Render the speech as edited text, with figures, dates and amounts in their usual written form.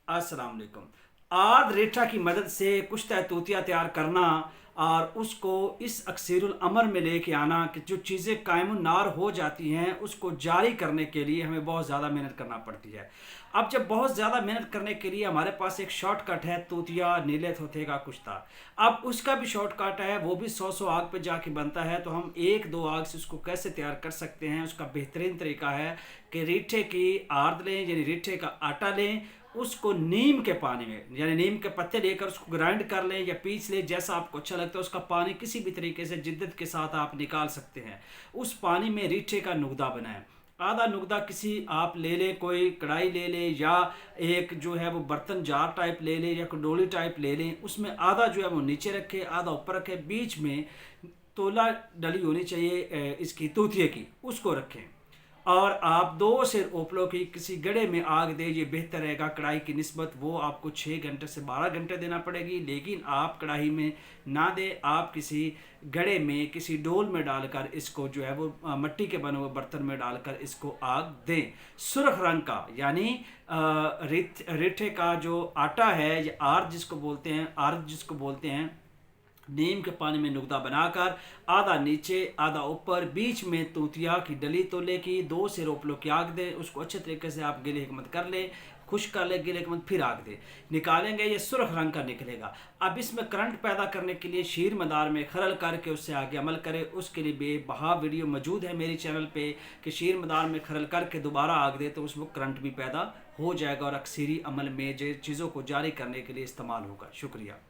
अस्सलाम वालेकुम। आद रेठा की मदद से कुश्ता तूतिया तैयार करना और उसको इस अक्सीरुल अमर में लेके आना कि जो चीज़ें कायमुन नार हो जाती हैं उसको जारी करने के लिए हमें बहुत ज़्यादा मेहनत करना पड़ती है। अब जब बहुत ज़्यादा मेहनत करने के लिए हमारे पास एक शॉर्टकट है, तूतिया नीले तोते का कुश्ता। अब उसका भी शॉर्टकट है, वो भी 100 आग पे जाके बनता है। तो हम एक दो आग से उसको कैसे तैयार कर सकते हैं, उसका बेहतरीन तरीका है कि रीठे की आर्द लें, यानी रीठे का आटा लें, उसको नीम के पानी में यानी नीम के पत्ते लेकर उसको ग्राइंड कर लें या पीस लें, जैसा आपको अच्छा लगता है। उसका पानी किसी भी तरीके से जिद्दत के साथ आप निकाल सकते हैं। उस पानी में रीठे का नुगदा बनाएं। आधा नुगदा किसी आप ले लें, कोई कढ़ाई ले लें या एक जो है वो बर्तन जार टाइप ले लें या डोली टाइप ले लें। उसमें आधा जो है वो नीचे रखें, आधा ऊपर रखें, बीच में तोला डली होनी चाहिए इसकी तूतिए की, उसको रखें। और आप 2 से ओपलों की किसी गड़े में आग दें, ये बेहतर रहेगा कढ़ाई की निस्बत। वो आपको 6 घंटे से 12 घंटे देना पड़ेगी, लेकिन आप कढ़ाई में ना दें, आप किसी गड़े में किसी डोल में डालकर इसको जो है वो मिट्टी के बने हुए बर्तन में डालकर इसको आग दें। सुर्ख रंग का यानी रीठे का जो आटा है, या आर्द जिसको बोलते हैं, नीम के पानी में नुकदा बनाकर आधा नीचे आधा ऊपर, बीच में तूतिया की डली तोले की 2 से रोपलों की आग दें। उसको अच्छे तरीके से आप गिले हिकमत कर लें, खुश कर लें गिले हिकमत, फिर आग दें। निकालेंगे ये सुर्ख रंग का निकलेगा। अब इसमें करंट पैदा करने के लिए शीर मदार में खरल करके उससे आगे अमल करें। उसके लिए बेबहा वीडियो मौजूद है मेरे चैनल पे कि शीर मदार में खरल करके दोबारा आग दे तो उसमें करंट भी पैदा हो जाएगा और अक्सीरी अमल में जो चीज़ों को जारी करने के लिए इस्तेमाल होगा। शुक्रिया।